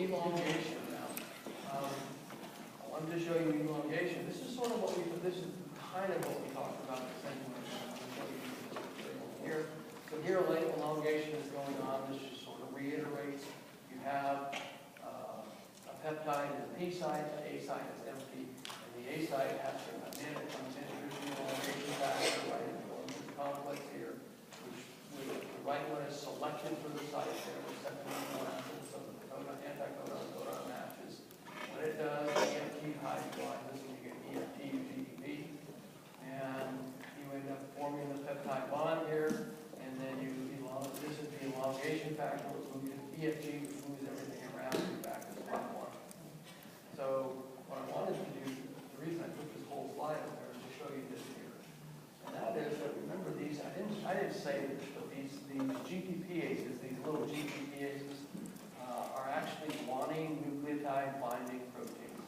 elongation now. I wanted to show you elongation. This is sort of what this is kind of what we talked about the same way. Here. So here elongation is going on. This just sort of reiterates. You have a peptide in the P site, the A site is empty, and the A site has to come in. It comes in, here's the elongation factor, right? It forms this complex here, which the right one is selected for the site there, the second amino acid, so that the anticodon matches. When it does, EFT hydrolyzes, and you get EFT UGDP, and you end up forming the peptide bond here. And then this is the elongation factor, which moves EFG, which moves everything around you back to the platform. So what I wanted to do, the reason I put this whole slide up there is to show you this here. And that is that, remember these, I didn't say this, but these GTPases, these little GTPases, are actually guanine nucleotide binding proteins.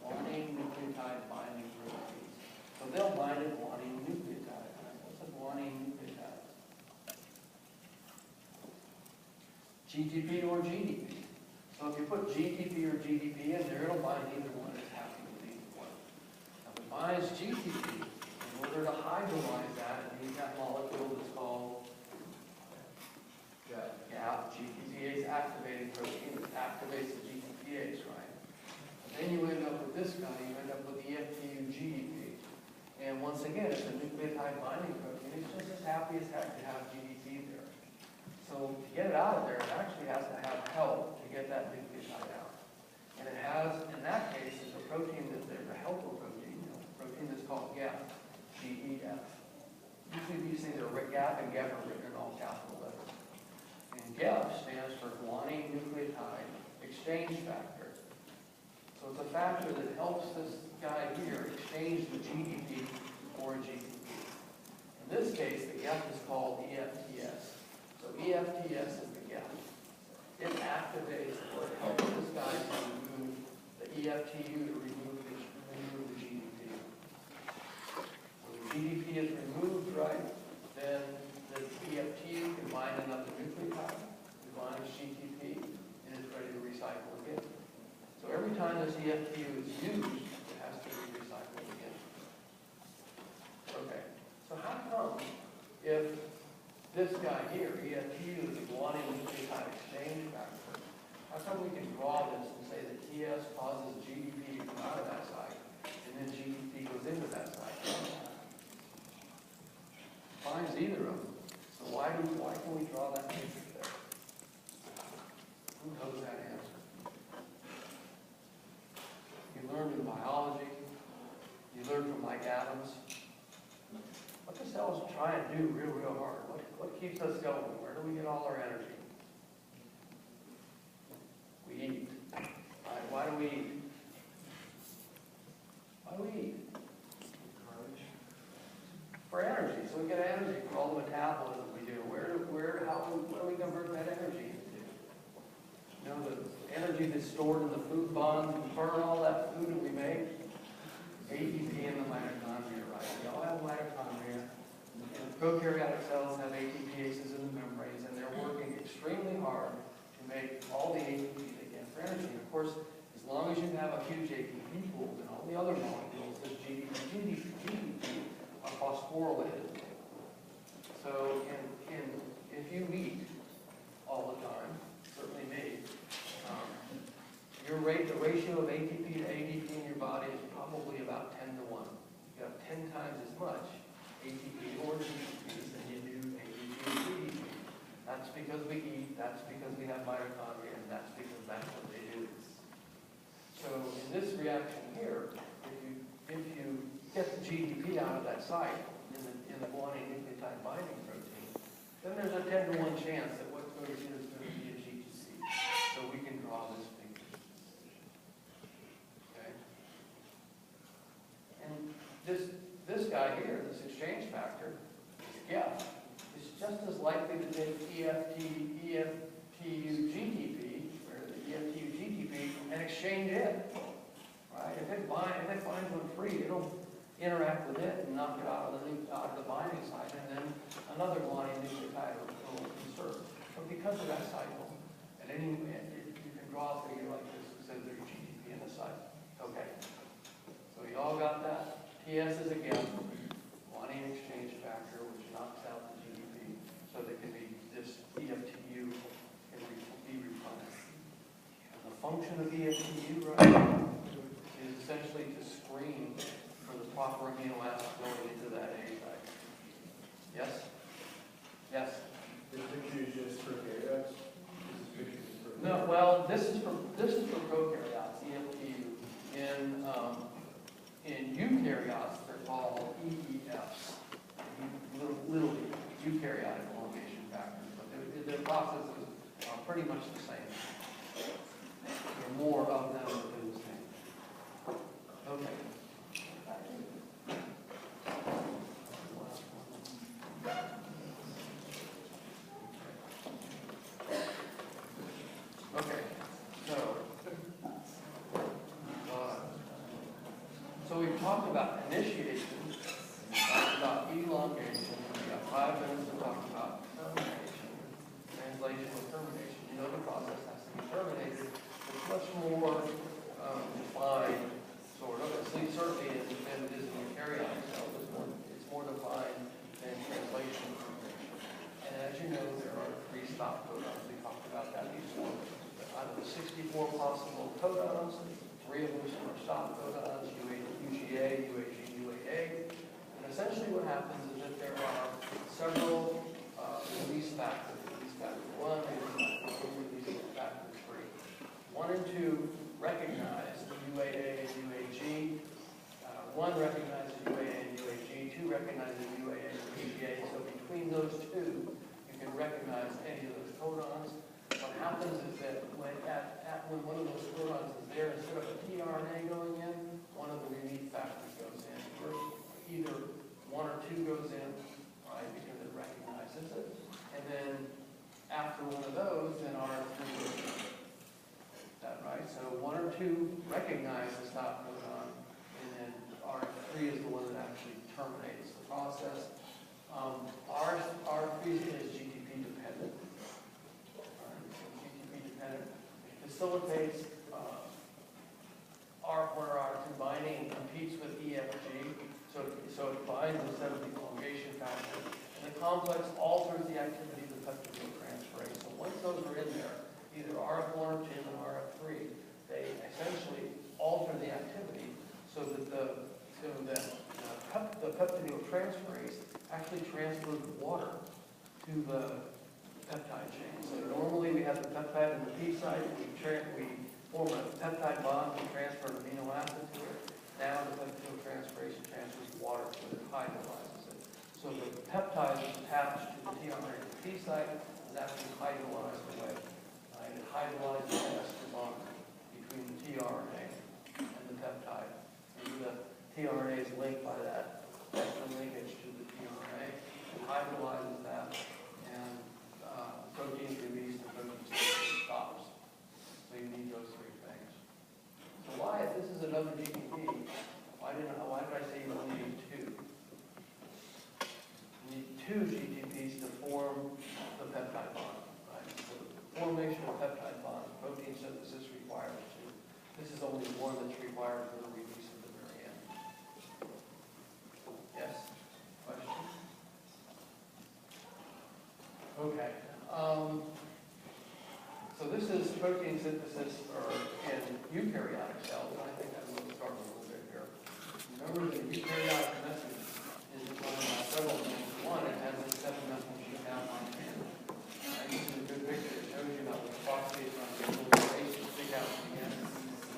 Guanine nucleotide binding proteins. So they'll bind a guanine nucleotide. What's a guanine nucleotide? GTP or GDP. So if you put GTP or GDP in there, it'll bind either one. It's happy with either one. Now, if it binds GTP, in order to hydrolyze that, it needs that molecule that's called GAP, GTPase activating protein, that activates the GTPase, right? And then you end up with this guy, you end up with EFTU GDP. And once again, it's a nucleotide binding protein. It's just as happy as heck to have GDP there. So to get it out of there, it actually has to have help to get that nucleotide out. And it has, in that case, is a protein that there's a helper protein, a protein that's called GAP, GEF. Usually these things are GAP and GEF are written in all capital letters. And GEF stands for guanine nucleotide exchange factor. So it's a factor that helps this guy here exchange the GDP for a GTP. In this case, the GEF is called EFTS. So EFTS is the GAP. It activates or helps this guy to remove the EFTU to remove the GDP. When the GDP is removed, right, then the EFTU can bind another nucleotide, it binds GTP, and it's ready to recycle again. So every time this EFTU is used, it has to be recycled again. Okay, so how come if this guy here, EFTU, is a guanine nucleotide exchange factor, how come we can draw this and say that TS causes GDP to come out of that site, and then GDP goes into that site? Finds either of them. So why can we draw that picture there? Who knows that answer? You learn in biology, you learn from Mike Adams. What the cells try and do real hard? What keeps us going? Where do we get all our energy? We eat. Right? Why do we eat? Why do we eat? For energy. So we get energy from all the metabolism we do. What do we convert that energy into? You know, the energy that's stored in the food bonds, we burn all that food that we make. ATP in the mitochondria, right? We all have mitochondria. And prokaryotic cells have ATPases in the membranes, and they're working extremely hard to make all the ATP they can for energy. And of course, as long as you have a huge ATP pool, then all the other molecules, the GDP, are phosphorylated. So, if you eat all the time, certainly me, the ratio of ATP to ADP in your body is probably about 10 to 1. You have 10 times as much ATP or GDP than you do ADP or GDP. That's because we eat, that's because we have mitochondria, and that's because that's what they do. So in this reaction here, if you get the GDP out of that site in the guanine nucleotide binding protein, then there's a 10 to 1 chance that what goes in is going to be a GTC. So we can draw this figure. Okay? And this guy here, this exchange factor, is just as likely to take EFTU GTP, or the EFTU GTP, and exchange it. Right? If it finds one free, it'll interact with it and knock it out of the binding site, and then another guanine nucleotide will insert. But because of that cycle, you can draw a figure like this, it says there's GDP in the site. Okay. So you all got that? TS is again, quantity exchange factor, which knocks out the GDP, so that can be this EFTU can be replenished. And the function of EFTU, right, is essentially to screen for the proper amino acid going into that A site. Yes? Yes? This picture is just for eukaryotes? No, well, this is for prokaryotes, EFTU. In eukaryotes, they're called EEFs, little eukaryotic elongation factors, but their processes are pretty much the same. There are more of them than the same. Okay. Okay, so we've talked about initiation, we talked about elongation, we got 5 minutes to talk about termination, translation and termination. You know the process has to be terminated. It's much more defined, sort of, at least certainly than it is in eukaryotic cells. It's more defined than translation and termination. And as you know, there are 3 stop codons. We talked about that before. Out of the 64 possible codons, 3 of which are stop codons, UGA, UAG, UAA. And essentially what happens is that there are several release factors. Release factor 1, release factor 3. 1 and 2 recognize the UAA and UAG. 1 recognizes UAA and UAG. 2 recognizes UAA and UGA. So between those 2, you can recognize any of those codons. What happens is that when one of those codons is there, instead of a tRNA going in, one of the release factors goes in. First, either 1 or 2 goes in, right, because it recognizes it. And then after one of those, then R3 goes in. Is that right? So 1 or 2 recognize the stop codon, and then R3 is the one that actually terminates the process. R3 is GTP dependent. It facilitates where our combining competes with EFG, so it binds instead of the elongation factor. And the complex alters the activity of the peptidyltransferase. So once those are in there, either RF1 or 2 and RF3, they essentially alter the activity so that the peptidyltransferase actually transfers water to the peptide chain. So normally we have the peptide in the P site, we form a peptide bond and transfer an amino acid to it. Now the peptidyltransferase transfers water to it and hydrolyzes it. So the peptide is attached to the tRNA at the P site is actually hydrolyzed away. Right? It hydrolyzes the ester bond between the tRNA and the peptide. And the tRNA is linked by that ester linkage to the tRNA. It hydrolyzes that, and protein is released and protein synthesis stops. So you need those 3 things. So why, if this is another GTP, why did I say you only need 2? You need 2 GTPs to form the peptide bond. Right? So the formation of peptide bonds, protein synthesis requires 2. This is only 1 that's required for the release at the very end. Yes? Question? Okay. So this is protein synthesis in eukaryotic cells, and I think I'm going to start a little bit here. Remember the eukaryotic method is defined by several things. 1, it has a 7-methyl sheet down on hand. This is a good picture. It shows you how the phosphate on the little base stick out at the end,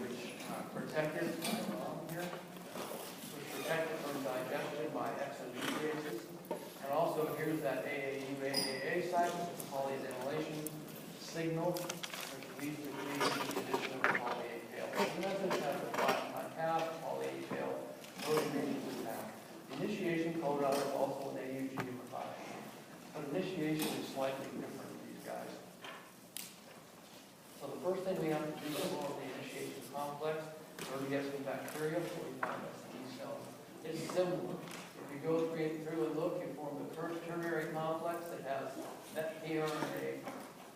which protected here, which protected from digestion by exonucleases. And also here's that AAA site, which is polyadenylation signal, which leads to the addition of poly-A tail. The message has a flat half, poly-A tail, no regions in half. The initiation codon is also an AUG methionine. But initiation is slightly different with these guys. So the first thing we have to do is form the initiation complex. We're going to get some bacteria, 45 SE cells. It's similar. If you go through and look, you form the ternary complex that has that tRNA.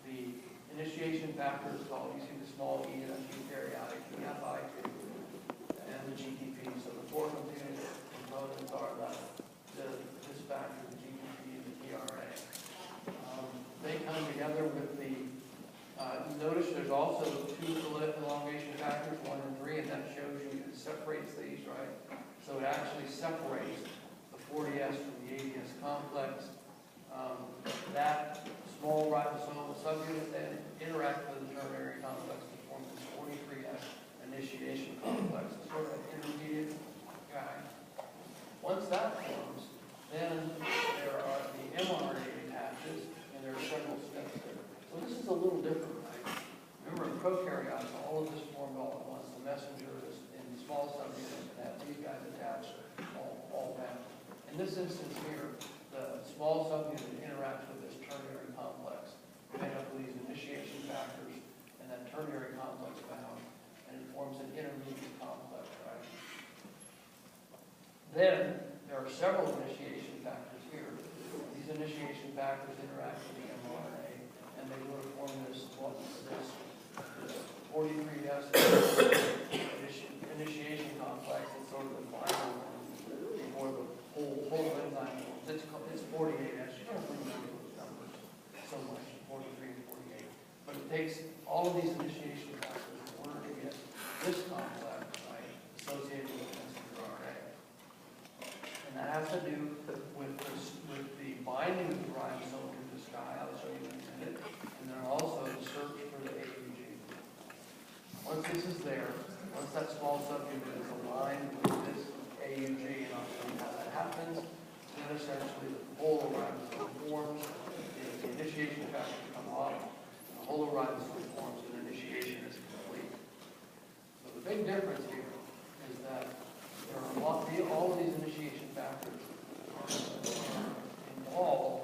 The initiation factor is called, you see this small e and a eukaryotic, the FI2, and the GTP. So the four components are this factor, the GTP and the TRA. They come together with the, notice there's also two elongation factors, 1 and 3, and that shows you it separates these, right? So it actually separates the 40S from the 80S complex. That small ribosomal subunit then interacts with the ternary complex to form this 43S initiation complex, sort of an intermediate guy. Once that forms, then there are the mRNA attaches, and there are several steps there. So this is a little different, right? Remember, in prokaryotes, all of this formed all at once. The messenger is in small subunits and have these guys attached all down. In this instance here, the small subunit interacts with this ternary complex, made up of these initiation factors, and that ternary complex bound, and it forms an intermediate complex, right? Then, there are several initiation factors here. These initiation factors interact with the mRNA, and they will form this 43S initiation complex. It's sort of the final one before the whole enzyme. It's 48S. You don't remember those numbers so much, 43 and 48. But it takes all of these initiation factors in order to get this complex, right, associated with messenger RNA. And that has to do with the binding of the ribosome to this guy. I'll show you in a minute. And then also the search for the AUG. Once this is there, once that small subunit is aligned with this AUG, and I'll show you how that happens, then essentially the whole ribosome forms, the initiation factor come off, the whole ribosome forms, and initiation is complete. So the big difference here is that there are all of these initiation factors are involved